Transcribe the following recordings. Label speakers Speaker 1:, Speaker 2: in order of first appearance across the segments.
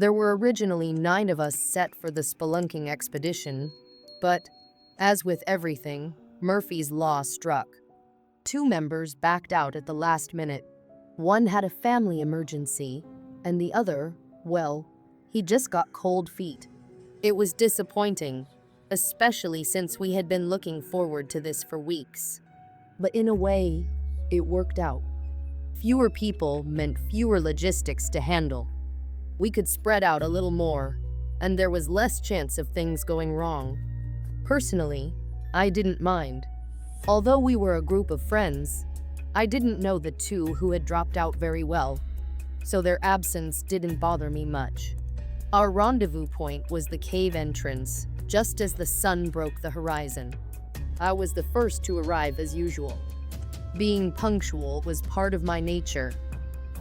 Speaker 1: There were originally 9 of us set for the spelunking expedition, but, as with everything, Murphy's Law struck. 2 members backed out at the last minute. One had a family emergency, and the other, well, he just got cold feet. It was disappointing, especially since we had been looking forward to this for weeks. But in a way, it worked out. Fewer people meant fewer logistics to handle. We could spread out a little more, and there was less chance of things going wrong. Personally, I didn't mind. Although we were a group of friends, I didn't know the 2 who had dropped out very well, so their absence didn't bother me much. Our rendezvous point was the cave entrance, just as the sun broke the horizon. I was the first to arrive as usual. Being punctual was part of my nature.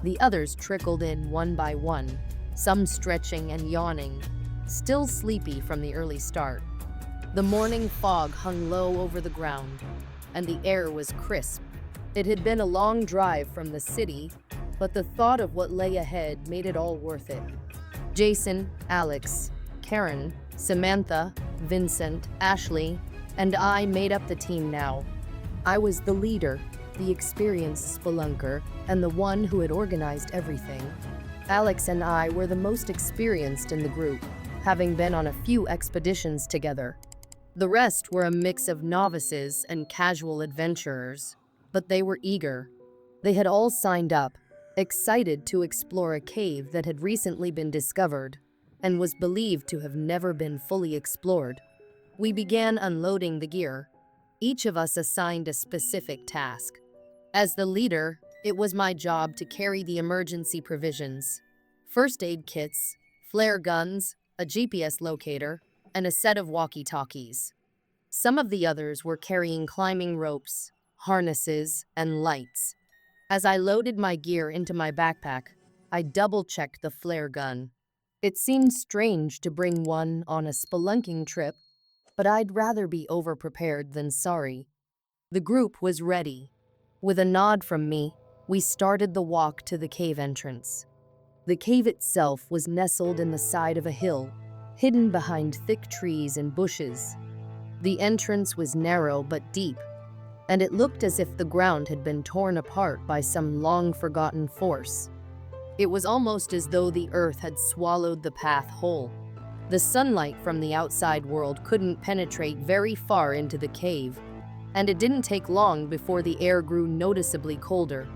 Speaker 1: The others trickled in one by one, some stretching and yawning, still sleepy from the early start. The morning fog hung low over the ground, and the air was crisp. It had been a long drive from the city, but the thought of what lay ahead made it all worth it. Jason, Alex, Karen, Samantha, Vincent, Ashley, and I made up the team now. I was the leader, the experienced spelunker, and the one who had organized everything. Alex and I were the most experienced in the group, having been on a few expeditions together. The rest were a mix of novices and casual adventurers, but they were eager. They had all signed up, excited to explore a cave that had recently been discovered and was believed to have never been fully explored. We began unloading the gear, each of us assigned a specific task. As the leader, it was my job to carry the emergency provisions: first aid kits, flare guns, a GPS locator, and a set of walkie-talkies. Some of the others were carrying climbing ropes, harnesses, and lights. As I loaded my gear into my backpack, I double-checked the flare gun. It seemed strange to bring one on a spelunking trip, but I'd rather be over-prepared than sorry. The group was ready. With a nod from me, we started the walk to the cave entrance. The cave itself was nestled in the side of a hill, hidden behind thick trees and bushes. The entrance was narrow but deep, and it looked as if the ground had been torn apart by some long-forgotten force. It was almost as though the earth had swallowed the path whole. The sunlight from the outside world couldn't penetrate very far into the cave, and it didn't take long before the air grew noticeably colder.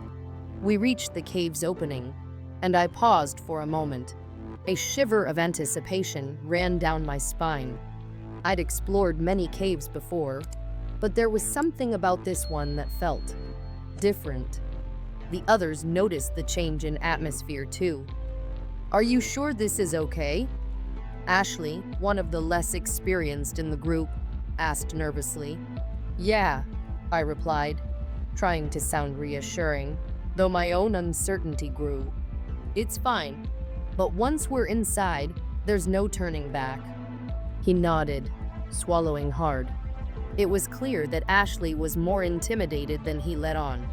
Speaker 1: We reached the cave's opening, and I paused for a moment. A shiver of anticipation ran down my spine. I'd explored many caves before, but there was something about this one that felt different. The others noticed the change in atmosphere too. "Are you sure this is okay?" Ashley, one of the less experienced in the group, asked nervously. "Yeah," I replied, trying to sound reassuring, though my own uncertainty grew. "It's fine, but once we're inside, there's no turning back." He nodded, swallowing hard. It was clear that Ashley was more intimidated than he let on.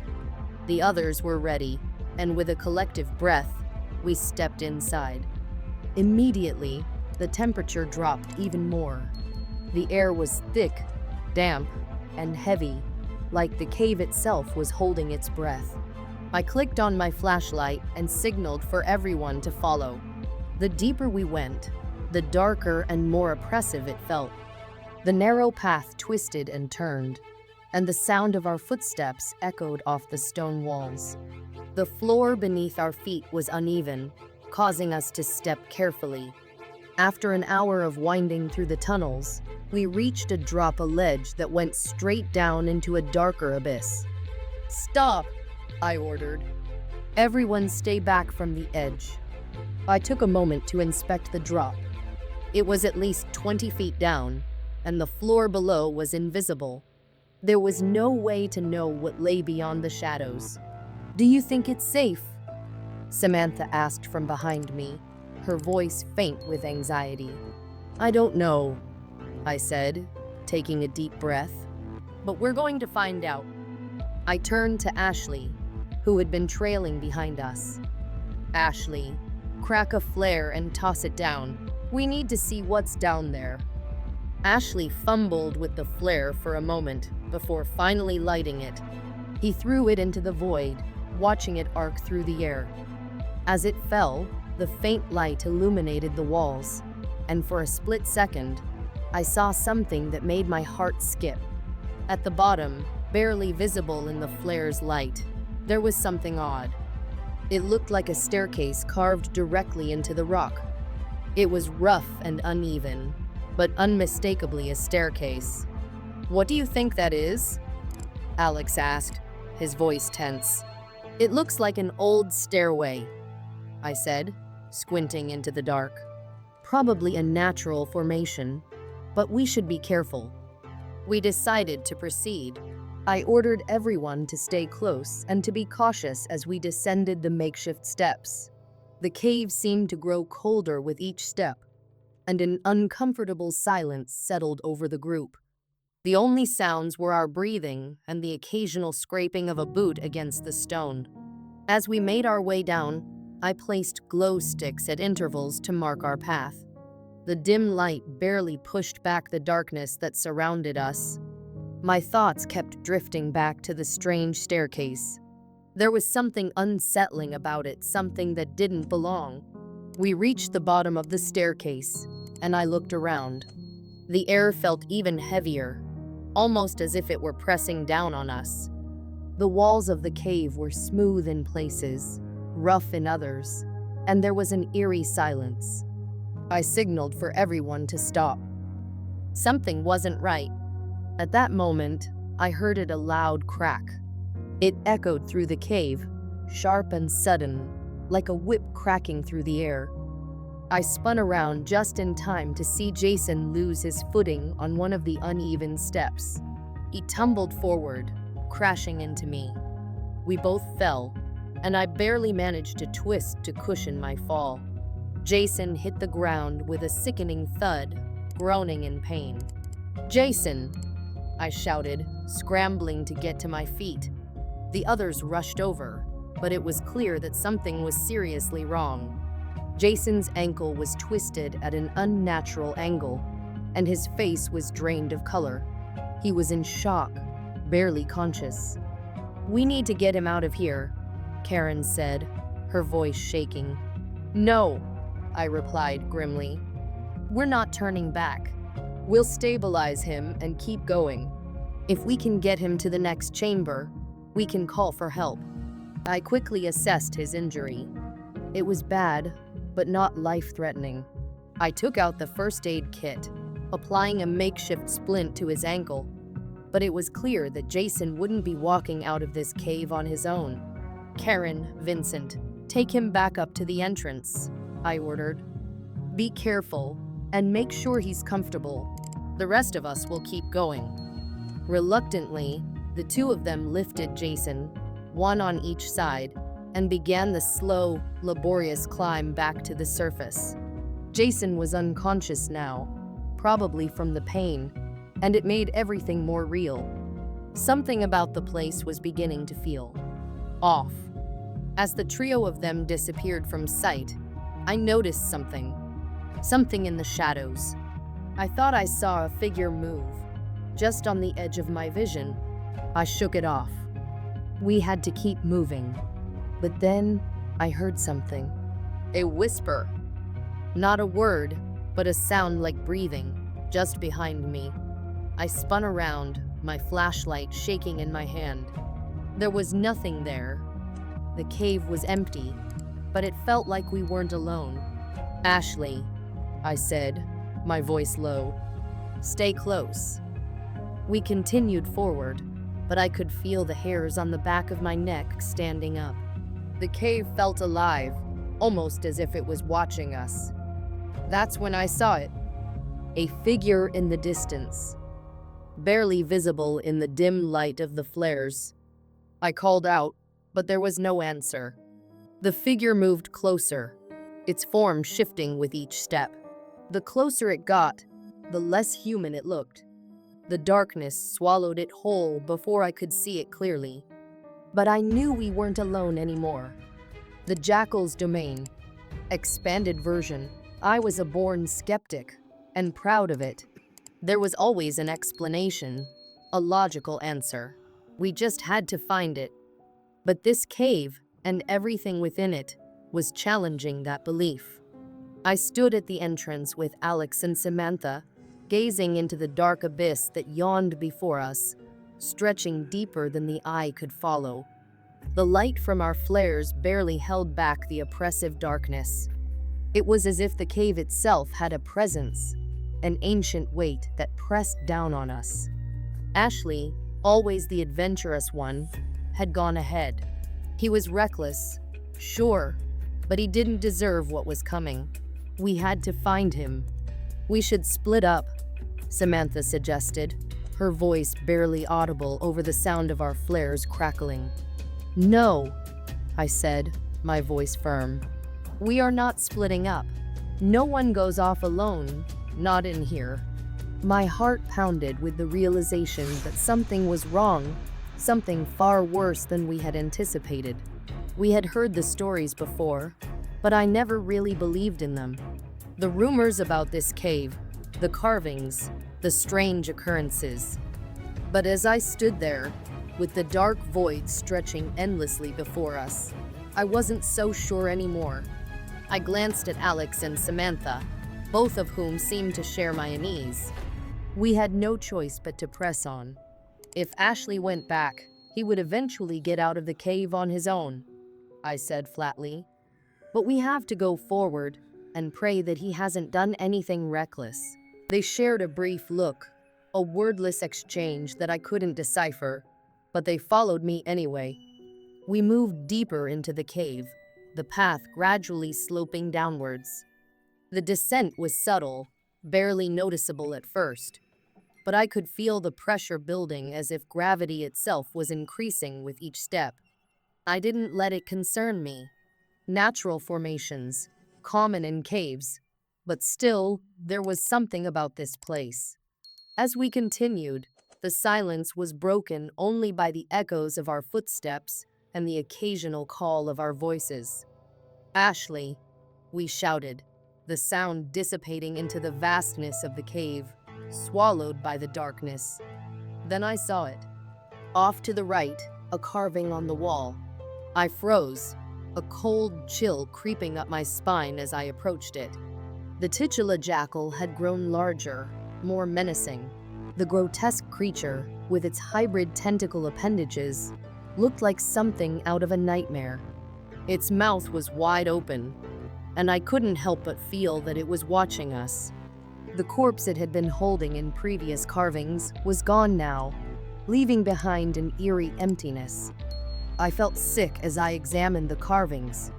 Speaker 1: The others were ready, and with a collective breath, we stepped inside. Immediately, the temperature dropped even more. The air was thick, damp, and heavy, like the cave itself was holding its breath. I clicked on my flashlight and signaled for everyone to follow. The deeper we went, the darker and more oppressive it felt. The narrow path twisted and turned, and the sound of our footsteps echoed off the stone walls. The floor beneath our feet was uneven, causing us to step carefully. After an hour of winding through the tunnels, we reached a drop ledge that went straight down into a darker abyss. "Stop!" I ordered. "Everyone stay back from the edge." I took a moment to inspect the drop. It was at least 20 feet down, and the floor below was invisible. There was no way to know what lay beyond the shadows. "Do you think it's safe?" Samantha asked from behind me, her voice faint with anxiety. "I don't know," I said, taking a deep breath. "But we're going to find out." I turned to Ashley, who had been trailing behind us. "Ashley, Crack a flare and toss it down. We need to see what's down there. Ashley fumbled with the flare for a moment before finally lighting it. He threw it into the void, watching it arc through the air. As it fell, the faint light illuminated the walls, and for a split second, I saw something that made my heart skip. At the bottom, barely visible in the flare's light, there was something odd. It looked like a staircase carved directly into the rock. It was rough and uneven, but unmistakably a staircase. "What do you think that is?" Alex asked, his voice tense. "It looks like an old stairway," I said, squinting into the dark. "Probably a natural formation, but we should be careful." We decided to proceed. I ordered everyone to stay close and to be cautious as we descended the makeshift steps. The cave seemed to grow colder with each step, and an uncomfortable silence settled over the group. The only sounds were our breathing and the occasional scraping of a boot against the stone. As we made our way down, I placed glow sticks at intervals to mark our path. The dim light barely pushed back the darkness that surrounded us. My thoughts kept drifting back to the strange staircase. There was something unsettling about it, something that didn't belong. We reached the bottom of the staircase, and I looked around. The air felt even heavier, almost as if it were pressing down on us. The walls of the cave were smooth in places, rough in others, and there was an eerie silence. I signaled for everyone to stop. Something wasn't right. At that moment, I heard it a loud crack. It echoed through the cave, sharp and sudden, like a whip cracking through the air. I spun around just in time to see Jason lose his footing on one of the uneven steps. He tumbled forward, crashing into me. We both fell, and I barely managed to twist to cushion my fall. Jason hit the ground with a sickening thud, groaning in pain. "Jason!" I shouted, scrambling to get to my feet. The others rushed over, but it was clear that something was seriously wrong. Jason's ankle was twisted at an unnatural angle, and his face was drained of color. He was in shock, barely conscious. "We need to get him out of here," Karen said, her voice shaking. "No," I replied grimly. "We're not turning back. We'll stabilize him and keep going. If we can get him to the next chamber, we can call for help." I quickly assessed his injury. It was bad, but not life-threatening. I took out the first aid kit, applying a makeshift splint to his ankle. But it was clear that Jason wouldn't be walking out of this cave on his own. "Karen, Vincent, take him back up to the entrance," I ordered. "Be careful, and make sure he's comfortable. The rest of us will keep going." Reluctantly, the two of them lifted Jason, one on each side, and began the slow, laborious climb back to the surface. Jason was unconscious now, probably from the pain, and it made everything more real. Something about the place was beginning to feel off. As the trio of them disappeared from sight, I noticed something in the shadows. I thought I saw a figure move, just on the edge of my vision. I shook it off. We had to keep moving. But then I heard something. A whisper. Not a word, but a sound like breathing, just behind me. I spun around, my flashlight shaking in my hand. There was nothing there. The cave was empty, but it felt like we weren't alone. "Ashley," I said, my voice low. "Stay close." We continued forward, but I could feel the hairs on the back of my neck standing up. The cave felt alive, almost as if it was watching us. That's when I saw it. A figure in the distance, barely visible in the dim light of the flares. I called out, but there was no answer. The figure moved closer, its form shifting with each step. The closer it got, the less human it looked. The darkness swallowed it whole before I could see it clearly. But I knew we weren't alone anymore. The Jackal's domain, Expanded version. I was a born skeptic, and proud of it. There was always an explanation, a logical answer. We just had to find it. But this cave, and everything within it, was challenging that belief. I stood at the entrance with Alex and Samantha, gazing into the dark abyss that yawned before us, stretching deeper than the eye could follow. The light from our flares barely held back the oppressive darkness. It was as if the cave itself had a presence, an ancient weight that pressed down on us. Ashley, always the adventurous one, had gone ahead. He was reckless, sure, but he didn't deserve what was coming. We had to find him. We should split up, Samantha suggested, her voice barely audible over the sound of our flares crackling. No, I said, my voice firm. We are not splitting up. No one goes off alone, not in here. My heart pounded with the realization that something was wrong, something far worse than we had anticipated. We had heard the stories before, but I never really believed in them. The rumors about this cave, the carvings, the strange occurrences. But as I stood there, with the dark void stretching endlessly before us, I wasn't so sure anymore. I glanced at Alex and Samantha, both of whom seemed to share my unease. We had no choice but to press on. If Ashley went back, he would eventually get out of the cave on his own, I said flatly. But we have to go forward and pray that he hasn't done anything reckless. They shared a brief look, a wordless exchange that I couldn't decipher, but they followed me anyway. We moved deeper into the cave, the path gradually sloping downwards. The descent was subtle, barely noticeable at first, but I could feel the pressure building as if gravity itself was increasing with each step. I didn't let it concern me. Natural formations, common in caves, but still, there was something about this place. As we continued, the silence was broken only by the echoes of our footsteps and the occasional call of our voices. Ashley, we shouted, the sound dissipating into the vastness of the cave, swallowed by the darkness. Then I saw it. Off to the right, a carving on the wall. I froze, a cold chill creeping up my spine as I approached it. The titular jackal had grown larger, more menacing. The grotesque creature, with its hybrid tentacle appendages, looked like something out of a nightmare. Its mouth was wide open, and I couldn't help but feel that it was watching us. The corpse it had been holding in previous carvings was gone now, leaving behind an eerie emptiness. I felt sick as I examined the carvings.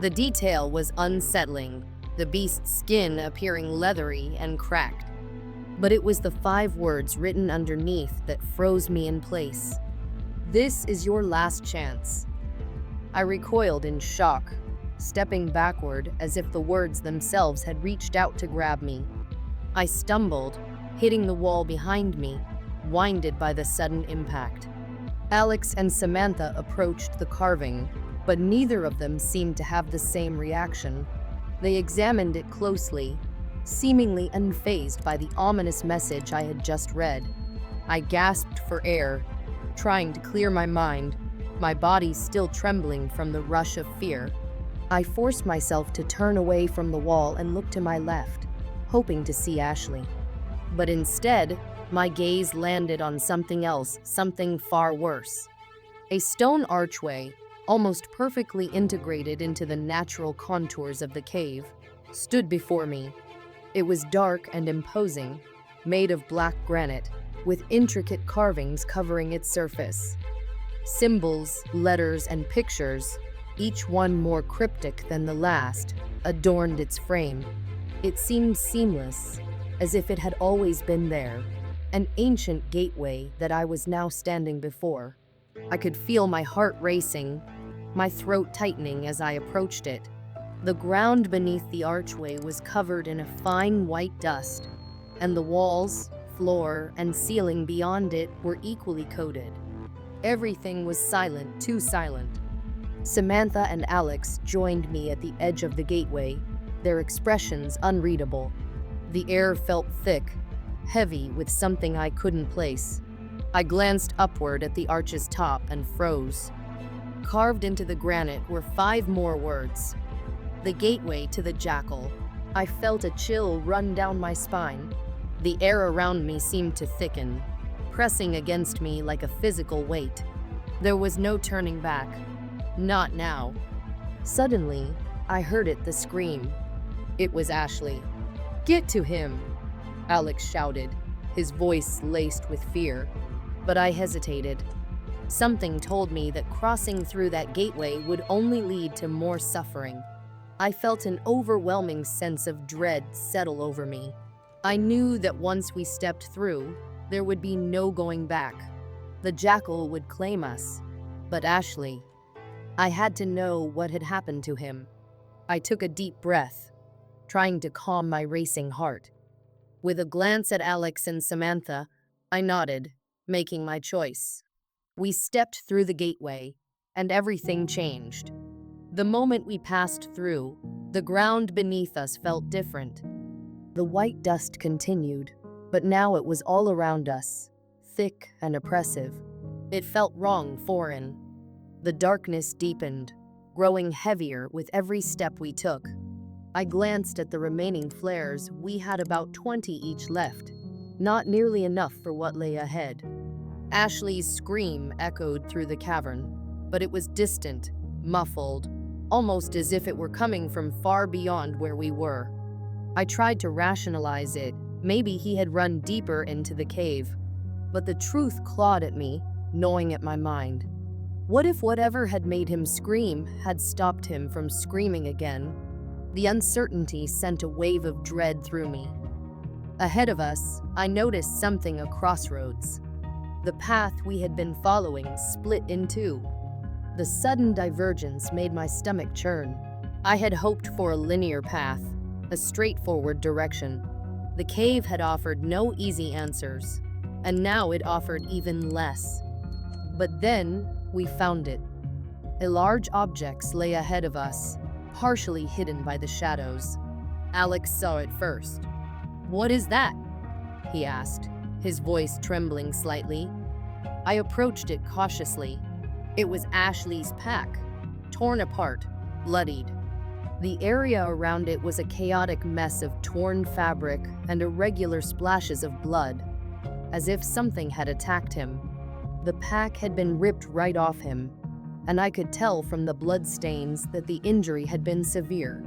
Speaker 1: The detail was unsettling, the beast's skin appearing leathery and cracked. But it was the 5 words written underneath that froze me in place. This is your last chance. I recoiled in shock, stepping backward as if the words themselves had reached out to grab me. I stumbled, hitting the wall behind me, winded by the sudden impact. Alex and Samantha approached the carving, but neither of them seemed to have the same reaction. They examined it closely, seemingly unfazed by the ominous message I had just read. I gasped for air, trying to clear my mind, my body still trembling from the rush of fear. I forced myself to turn away from the wall and look to my left, hoping to see Ashley. But instead, my gaze landed on something else, something far worse. A stone archway, almost perfectly integrated into the natural contours of the cave, stood before me. It was dark and imposing, made of black granite, with intricate carvings covering its surface. Symbols, letters, and pictures, each one more cryptic than the last, adorned its frame. It seemed seamless, as if it had always been there, an ancient gateway that I was now standing before. I could feel my heart racing, my throat tightening as I approached it. The ground beneath the archway was covered in a fine white dust, and the walls, floor, and ceiling beyond it were equally coated. Everything was silent, too silent. Samantha and Alex joined me at the edge of the gateway, their expressions unreadable. The air felt thick, heavy with something I couldn't place. I glanced upward at the arch's top and froze. Carved into the granite were 5 more words. The gateway to the jackal. I felt a chill run down my spine. The air around me seemed to thicken, pressing against me like a physical weight. There was no turning back. Not now. Suddenly, I heard the scream. It was Ashley. "Get to him!" Alex shouted, his voice laced with fear. But I hesitated. Something told me that crossing through that gateway would only lead to more suffering. I felt an overwhelming sense of dread settle over me. I knew that once we stepped through, there would be no going back. The jackal would claim us. But Ashley, I had to know what had happened to him. I took a deep breath, trying to calm my racing heart. With a glance at Alex and Samantha, I nodded, making my choice. We stepped through the gateway, and everything changed. The moment we passed through, the ground beneath us felt different. The white dust continued, but now it was all around us, thick and oppressive. It felt wrong, foreign. The darkness deepened, growing heavier with every step we took. I glanced at the remaining flares. We had about 20 each left, not nearly enough for what lay ahead. Ashley's scream echoed through the cavern, but it was distant, muffled, almost as if it were coming from far beyond where we were. I tried to rationalize it. Maybe he had run deeper into the cave. But the truth clawed at me, gnawing at my mind. What if whatever had made him scream had stopped him from screaming again? The uncertainty sent a wave of dread through me. Ahead of us, I noticed something: a crossroads. The path we had been following split in two. The sudden divergence made my stomach churn. I had hoped for a linear path, a straightforward direction. The cave had offered no easy answers, and now it offered even less. But then, we found it. A large object lay ahead of us, partially hidden by the shadows. Alex saw it first. "What is that?" he asked, his voice trembling slightly. I approached it cautiously. It was Ashley's pack, torn apart, bloodied. The area around it was a chaotic mess of torn fabric and irregular splashes of blood, as if something had attacked him. The pack had been ripped right off him, and I could tell from the bloodstains that the injury had been severe.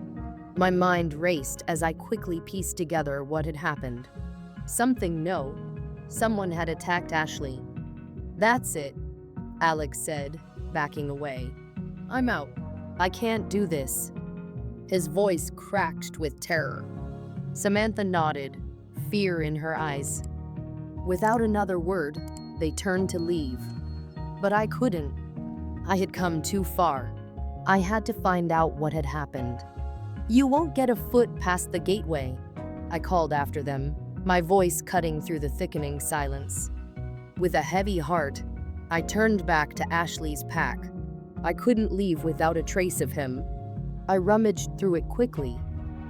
Speaker 1: My mind raced as I quickly pieced together what had happened. Someone had attacked Ashley. "That's it," Alex said, backing away. "I'm out. I can't do this." His voice cracked with terror. Samantha nodded, fear in her eyes. Without another word, they turned to leave. But I couldn't. I had come too far. I had to find out what had happened. "You won't get a foot past the gateway," I called after them, my voice cutting through the thickening silence. With a heavy heart, I turned back to Ashley's pack. I couldn't leave without a trace of him. I rummaged through it quickly,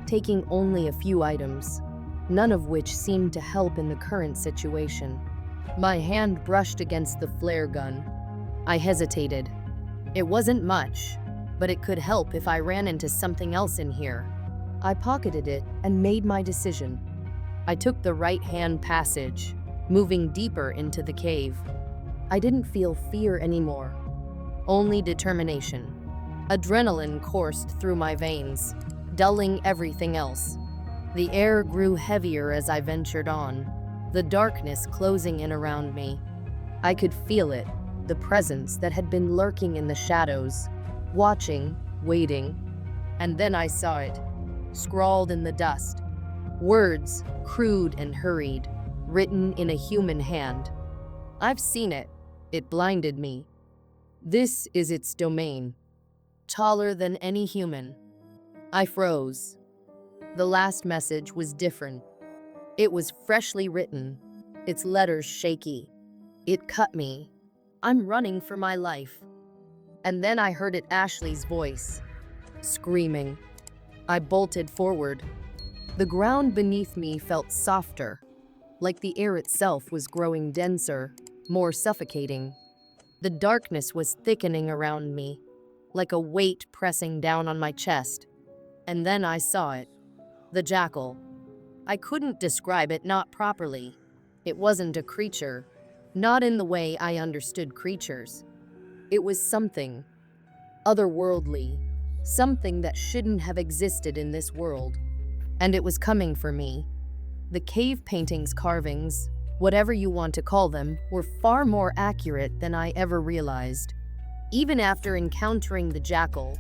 Speaker 1: taking only a few items, none of which seemed to help in the current situation. My hand brushed against the flare gun. I hesitated. It wasn't much, but it could help if I ran into something else in here. I pocketed it and made my decision. I took the right-hand passage, moving deeper into the cave. I didn't feel fear anymore, only determination. Adrenaline coursed through my veins, dulling everything else. The air grew heavier as I ventured on, the darkness closing in around me. I could feel it, the presence that had been lurking in the shadows, watching, waiting. And then I saw it, scrawled in the dust. Words, crude and hurried, written in a human hand. I've seen it. It blinded me. This is its domain. Taller than any human. I froze. The last message was different. It was freshly written, its letters shaky. It cut me. I'm running for my life. And then I heard Ashley's voice, screaming. I bolted forward. The ground beneath me felt softer, like the air itself was growing denser, more suffocating. The darkness was thickening around me, like a weight pressing down on my chest. And then I saw it. The jackal. I couldn't describe it, not properly. It wasn't a creature, not in the way I understood creatures. It was something otherworldly, something that shouldn't have existed in this world. And it was coming for me. The cave paintings, carvings, whatever you want to call them, were far more accurate than I ever realized. Even after encountering the jackal,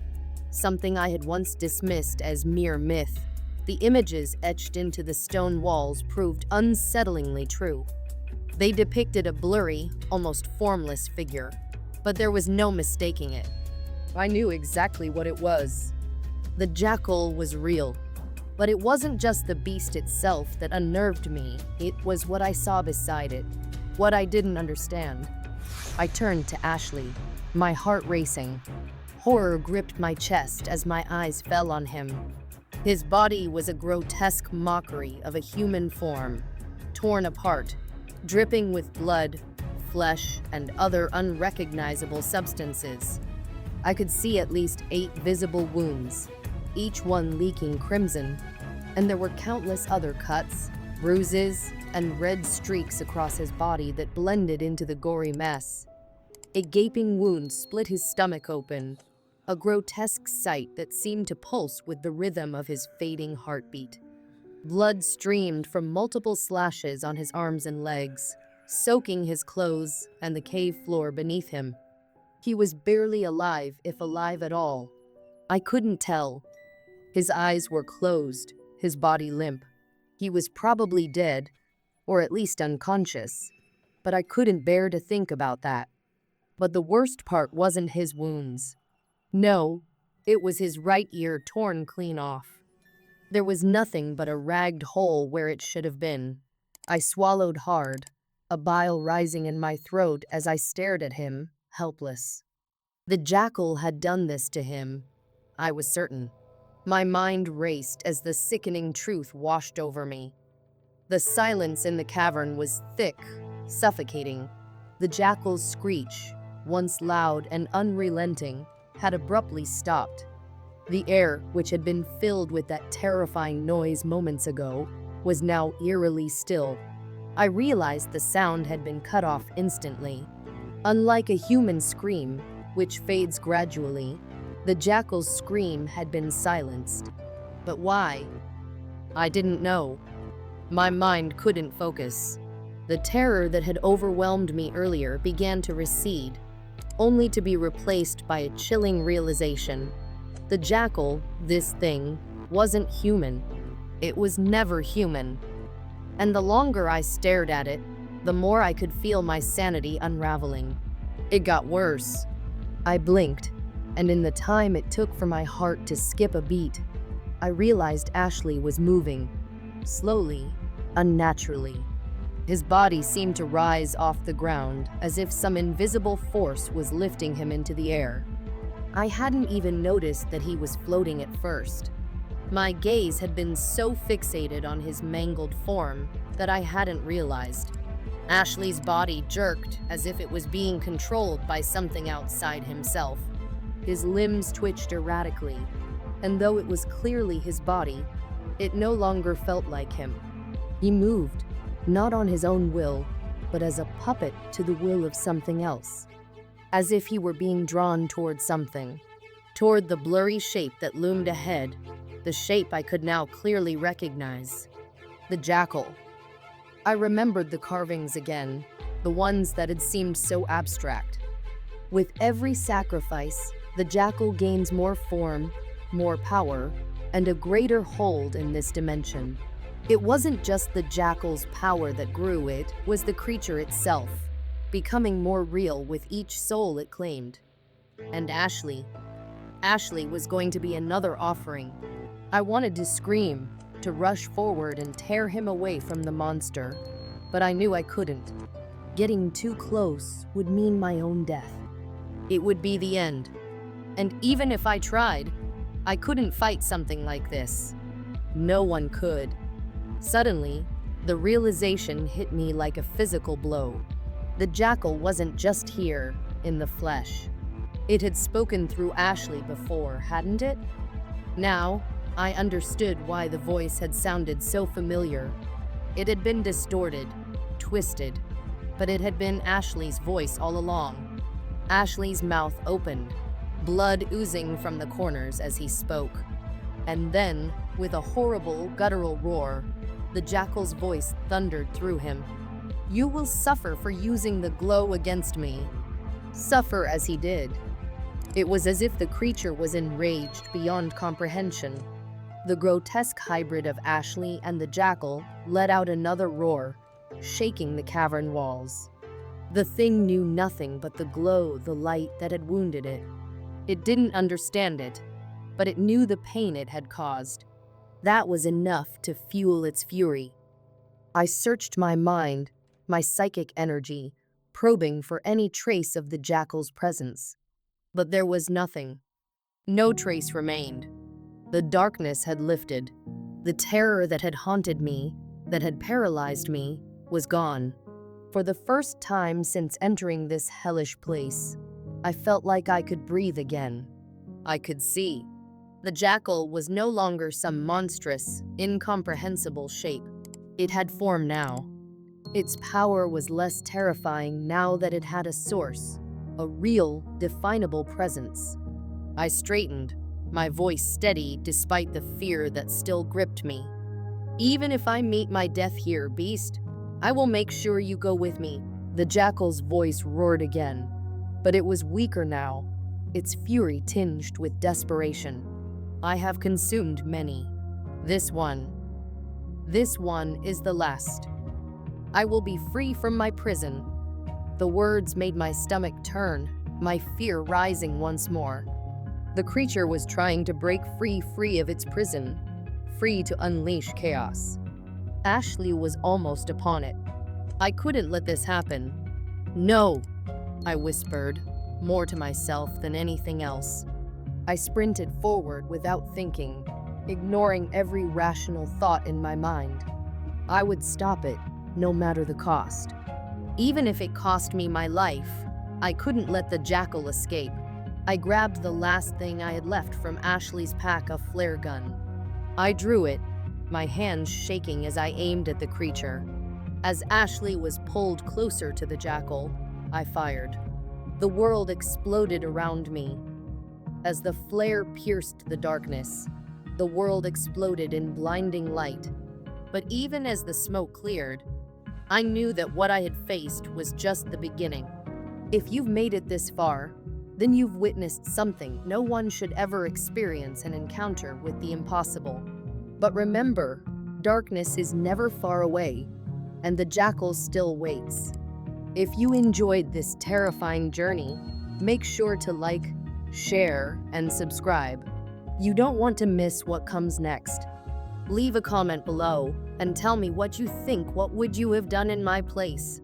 Speaker 1: something I had once dismissed as mere myth, the images etched into the stone walls proved unsettlingly true. They depicted a blurry, almost formless figure, but there was no mistaking it. I knew exactly what it was. The jackal was real, but it wasn't just the beast itself that unnerved me. It was what I saw beside it, what I didn't understand. I turned to Ashley, my heart racing. Horror gripped my chest as my eyes fell on him. His body was a grotesque mockery of a human form, torn apart, dripping with blood, flesh, and other unrecognizable substances. I could see at least 8 visible wounds, each one leaking crimson, and there were countless other cuts, bruises, and red streaks across his body that blended into the gory mess. A gaping wound split his stomach open, a grotesque sight that seemed to pulse with the rhythm of his fading heartbeat. Blood streamed from multiple slashes on his arms and legs, soaking his clothes and the cave floor beneath him. He was barely alive, if alive at all. I couldn't tell. His eyes were closed, his body limp. He was probably dead, or at least unconscious, but I couldn't bear to think about that. But the worst part wasn't his wounds. No, it was his right ear torn clean off. There was nothing but a ragged hole where it should have been. I swallowed hard, a bile rising in my throat as I stared at him, helpless. The jackal had done this to him, I was certain. My mind raced as the sickening truth washed over me. The silence in the cavern was thick, suffocating. The jackal's screech, once loud and unrelenting, had abruptly stopped. The air, which had been filled with that terrifying noise moments ago, was now eerily still. I realized the sound had been cut off instantly. Unlike a human scream, which fades gradually, the jackal's scream had been silenced. But why? I didn't know. My mind couldn't focus. The terror that had overwhelmed me earlier began to recede, only to be replaced by a chilling realization. The jackal, this thing, wasn't human. It was never human. And the longer I stared at it, the more I could feel my sanity unraveling. It got worse. I blinked, and in the time it took for my heart to skip a beat, I realized Ashley was moving, slowly, unnaturally. His body seemed to rise off the ground, as if some invisible force was lifting him into the air. I hadn't even noticed that he was floating at first. My gaze had been so fixated on his mangled form that I hadn't realized. Ashley's body jerked as if it was being controlled by something outside himself. His limbs twitched erratically, and though it was clearly his body, it no longer felt like him. He moved, not on his own will, but as a puppet to the will of something else. As if he were being drawn toward something, toward the blurry shape that loomed ahead, the shape I could now clearly recognize. The jackal. I remembered the carvings again, the ones that had seemed so abstract. With every sacrifice, the jackal gains more form, more power, and a greater hold in this dimension. It wasn't just the jackal's power that grew, it was the creature itself, becoming more real with each soul it claimed. And Ashley was going to be another offering. I wanted to scream, to rush forward and tear him away from the monster, but I knew I couldn't. Getting too close would mean my own death. it would be the end. And even if I tried, I couldn't fight something like this. No one could. Suddenly, the realization hit me like a physical blow. The jackal wasn't just here, in the flesh. It had spoken through Ashley before, hadn't it? Now, I understood why the voice had sounded so familiar. It had been distorted, twisted, but it had been Ashley's voice all along. Ashley's mouth opened, blood oozing from the corners as he spoke. And then, with a horrible, guttural roar, the jackal's voice thundered through him. "You will suffer for using the glow against me." Suffer as he did. It was as if the creature was enraged beyond comprehension. The grotesque hybrid of Ashley and the jackal let out another roar, shaking the cavern walls. The thing knew nothing but the glow, the light that had wounded it. It didn't understand it, but it knew the pain it had caused. That was enough to fuel its fury. I searched my mind, my psychic energy, probing for any trace of the jackal's presence. But there was nothing. No trace remained. The darkness had lifted. The terror that had haunted me, that had paralyzed me, was gone. For the first time since entering this hellish place, I felt like I could breathe again. I could see. The jackal was no longer some monstrous, incomprehensible shape. It had form now. Its power was less terrifying now that it had a source, a real, definable presence. I straightened, my voice steady despite the fear that still gripped me. "Even if I meet my death here, beast, I will make sure you go with me." The jackal's voice roared again, but it was weaker now, its fury tinged with desperation. "I have consumed many. This one is the last. I will be free from my prison." The words made my stomach turn, my fear rising once more. The creature was trying to break free of its prison, free to unleash chaos. Ashley was almost upon it. I couldn't let this happen. "No," I whispered, more to myself than anything else. I sprinted forward without thinking, ignoring every rational thought in my mind. I would stop it, no matter the cost. Even if it cost me my life, I couldn't let the jackal escape. I grabbed the last thing I had left from Ashley's pack, a flare gun. I drew it, my hands shaking as I aimed at the creature. As Ashley was pulled closer to the jackal, I fired. The world exploded around me. As the flare pierced the darkness, the world exploded in blinding light. But even as the smoke cleared, I knew that what I had faced was just the beginning. If you've made it this far, then you've witnessed something no one should ever experience an encounter with the impossible. But remember, darkness is never far away, and the jackal still waits. If you enjoyed this terrifying journey, make sure to like, share, and subscribe. You don't want to miss what comes next. Leave a comment below and tell me what you think. What would you have done in my place?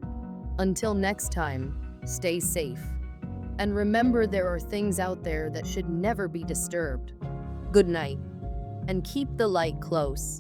Speaker 1: Until next time, stay safe. And remember, there are things out there that should never be disturbed. Good night, and keep the light close.